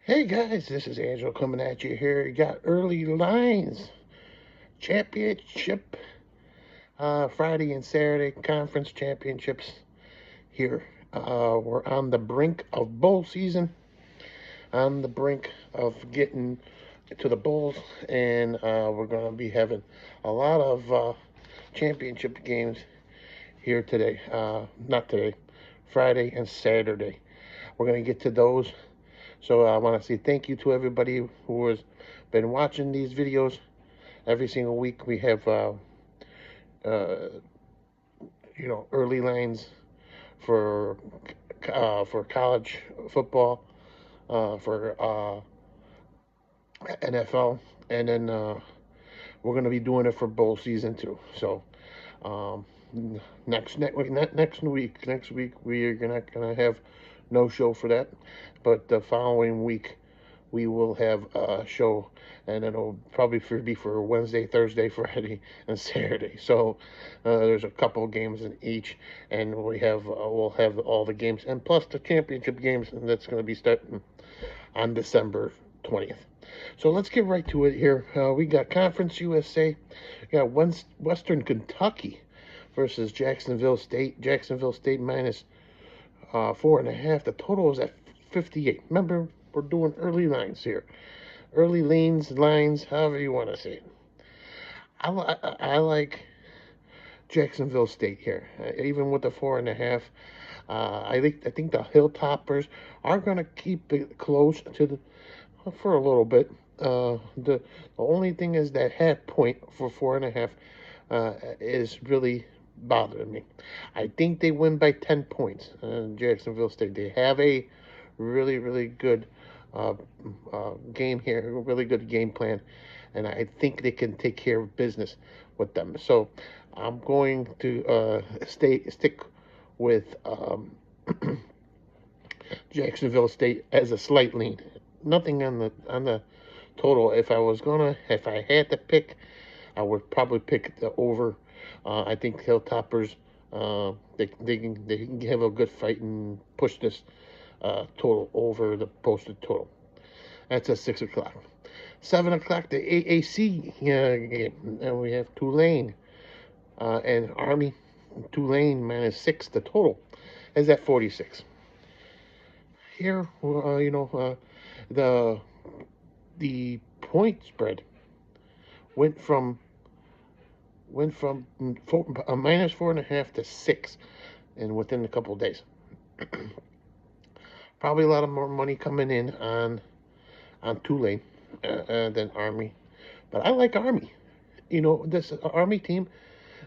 Hey guys, this is Angelo coming at you here. You got early lines championship Friday and Saturday conference championships here. We're on the brink of bowl season, on the brink of getting to the bowls, and we're going to be having a lot of championship games here today. Not today, Friday and Saturday. We're going to get to those. So I want to say thank you to everybody who has been watching these videos. Every single week we have, uh, early lines for college football, for NFL, and then we're going to be doing it for bowl season too. So um, next week we are not going to have no show for that, but the following week we will have a show, and it'll probably be for Wednesday, Thursday, Friday, and Saturday. So there's a couple of games in each, and we'll have all the games, and plus the championship games, and that's going to be starting on December 20th. So let's get right to it here. We got Conference USA. We got Western Kentucky versus Jacksonville State. Jacksonville State minus 4.5. The total is at 58. Remember, we're doing early lines here. Early lines, however you want to say it. I like Jacksonville State here, even with the 4.5. I think the Hilltoppers are going to keep it close to the for a little bit. The only thing is that half point for 4.5 is really bothering me. I think they win by 10 points. Jacksonville State. They have a really good uh, game here, a really good game plan, and I think they can take care of business with them. So I'm going to stick with Jacksonville State as a slight lean. Nothing on the total. If I had to pick, I would probably pick the over. I think Hilltoppers, they can have a good fight and push this total over the posted total. That's at 6 o'clock. 7 o'clock, the AAC game, and we have Tulane and Army. Tulane -6. The total is at 46. Here, the the point spread went from -4.5 to 6, and within a couple of days. Probably a lot of more money coming in on Tulane than Army, but I like Army. This Army team.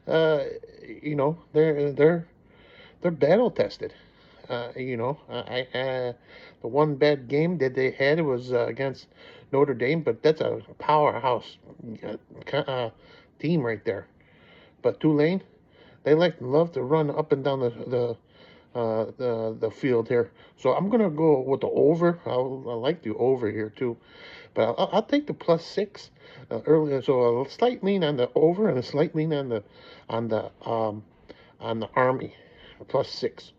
Uh, they're battle tested. The one bad game that they had was against Notre Dame, but that's a powerhouse team right there. But Tulane, they love to run up and down the field here. So I'm gonna go with the over. I like the over here too, but I'll take the +6 earlier. So a slight lean on the over and a slight lean on the um, on the Army +6.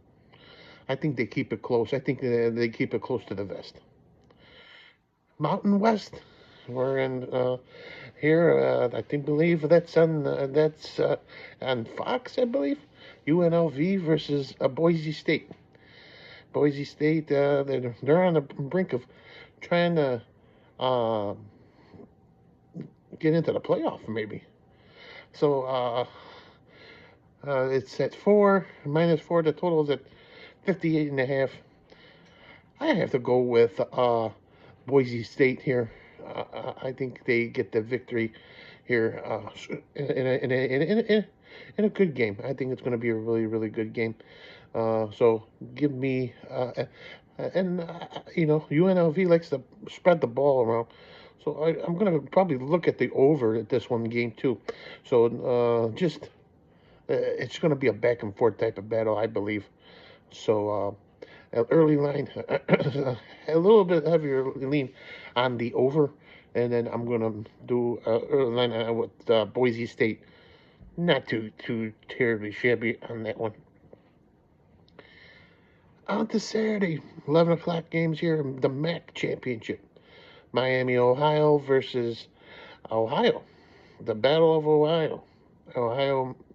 I think they keep it close. I think they keep it close to the vest. Mountain West. We're in here. I think believe that's on Fox. I believe UNLV versus Boise State. Boise State. They're on the brink of trying to uh, get into the playoff, maybe. So it's at 4 -4. The total is at 58.5. I have to go with Boise State here. I think they get the victory here in a good game. I think it's going to be a really good game. So give me and UNLV likes to spread the ball around. So I'm going to probably look at the over at this one game too. So just it's going to be a back and forth type of battle, I believe. So early line, a little bit heavier lean on the over, and then I'm gonna do early line with Boise State. Not too terribly shabby on that one. On to Saturday, 11 o'clock games here, the MAC Championship. Miami, Ohio versus Ohio. The Battle of Ohio.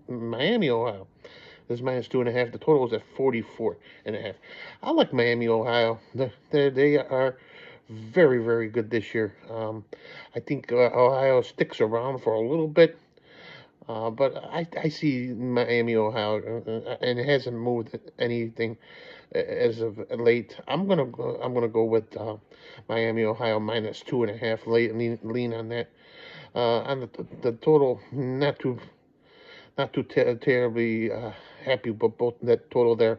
Miami, Ohio. This is minus 2.5. The total is at 44.5. I like Miami, Ohio. They are very, very good this year. I think Ohio sticks around for a little bit. But I see Miami, Ohio, and it hasn't moved anything as of late. I'm gonna go with Miami, Ohio minus 2.5. Lean on that. On the total, not too terribly happy with both that total there.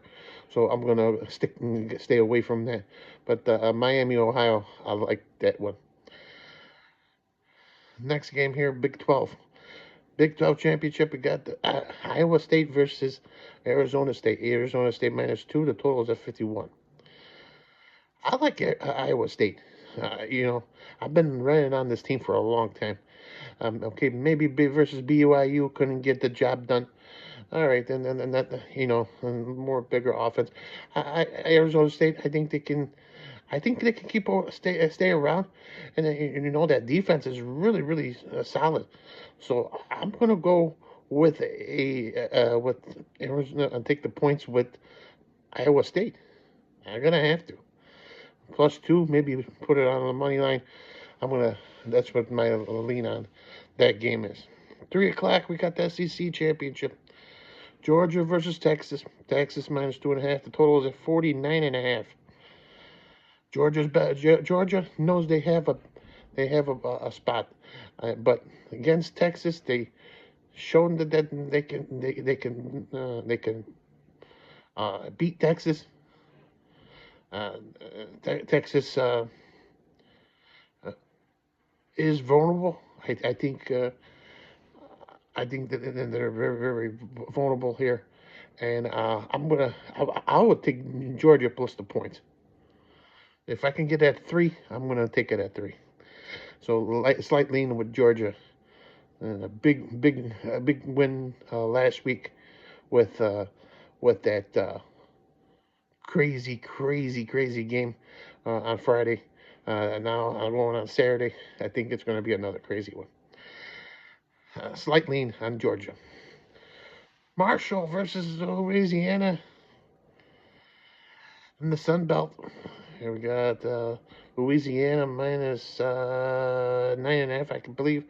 So I'm gonna stay away from that. But Miami, Ohio, I like that one. Next game here, Big 12. Big 12 championship, we got the, Iowa State versus Arizona State. Arizona State minus 2. The total is at 51. I like Iowa State. I've been running on this team for a long time. Okay, maybe versus BYU couldn't get the job done. All right, then that more bigger offense. Arizona State, I think they can. I think they can stay around, and that defense is really really solid. So I'm gonna go with with Arizona and take the points with Iowa State. I'm gonna have to +2, maybe put it on the money line. That's what my lean on that game is. 3 o'clock, we got the SEC championship. Georgia versus Texas. Texas minus 2.5. The total is at 49.5. Georgia knows they have a spot, but against Texas they shown that they can beat Texas. Texas is vulnerable. I think that they're very very vulnerable here, and I would take Georgia plus the points. If I can get at 3, I'm gonna take it at 3. So slight lean with Georgia. A big win last week with that crazy game on Friday. Now I'm going on Saturday. I think it's going to be another crazy one. Slight lean on Georgia. Marshall versus Louisiana in the Sun Belt. Here we got Louisiana minus 9.5, I can believe.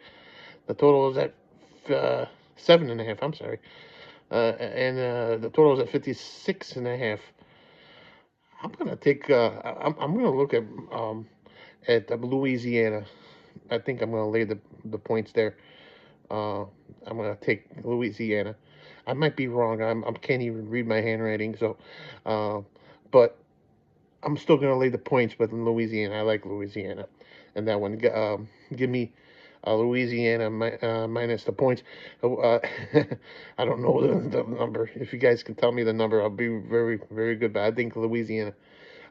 The total is at 7.5. I'm sorry, and the total is at 56.5. I'm gonna take. I'm gonna look at Louisiana. I think I'm gonna lay the points there. I'm gonna take Louisiana. I might be wrong. I can't even read my handwriting. So, but I'm still gonna lay the points with Louisiana. I like Louisiana, and that one. Give me Louisiana minus the points. I don't know the number. If you guys can tell me the number, I'll be very very good. But I think Louisiana.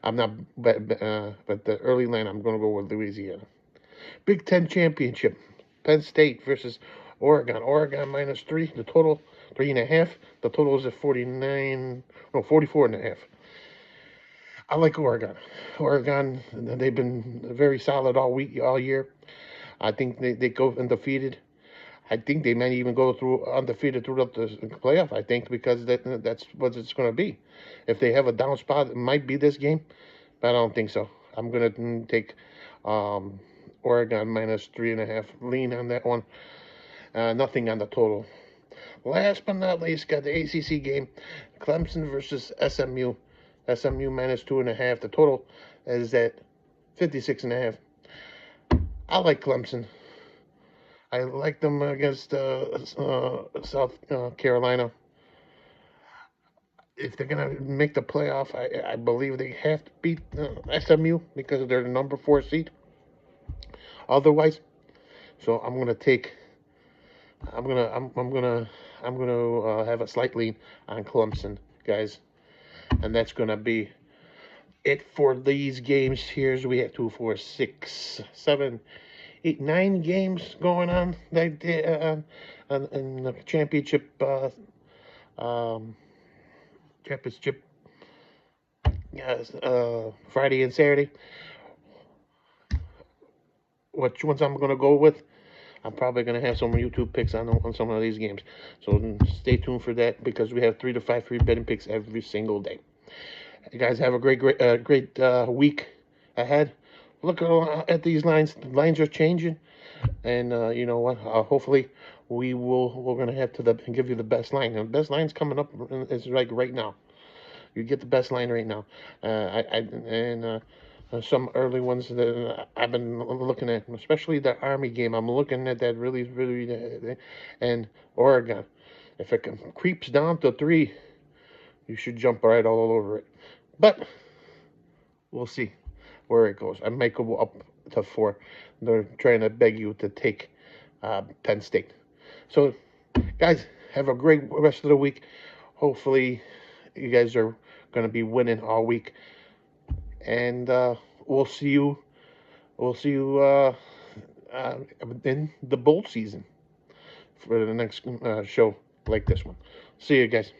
I'm not, but the early line, I'm going to go with Louisiana. Big Ten championship. Penn State versus Oregon. Oregon minus 3. The total 3.5. The total is at 44.5. I like Oregon. Oregon, they've been very solid all year. I think they go undefeated. I think they might even go through undefeated throughout the playoff. I think because that's what it's going to be. If they have a down spot, it might be this game, but I don't think so. I'm going to take Oregon minus 3.5. Lean on that one. Nothing on the total. Last but not least, got the ACC game, Clemson versus SMU. SMU minus 2.5. The total is at 56.5. I like Clemson. I like them against South Carolina. If they're gonna make the playoff, I believe they have to beat SMU because they're the number 4 seed. Otherwise, so I'm gonna have a slight lean on Clemson, guys, and that's gonna be it for these games. Here's we have 2, 4, 6, 7, 8, 9 games going on that in the championship Friday and Saturday. Which ones I'm gonna go with? I'm probably gonna have some YouTube picks on some of these games. So stay tuned for that because we have 3 to 5 free betting picks every single day. You guys have a great week ahead. Look at these lines. The lines are changing, and you know what? Hopefully, we're gonna have to give you the best line. And the best line's coming up is like right now. You get the best line right now. Some early ones that I've been looking at, especially the Army game. I'm looking at that really, and Oregon. If it creeps down to 3, you should jump right all over it. But we'll see where it goes. I might go up to 4. They're trying to beg you to take Penn State. So, guys, have a great rest of the week. Hopefully, you guys are going to be winning all week, and we'll see you. We'll see you in the bowl season for the next show like this one. See you guys.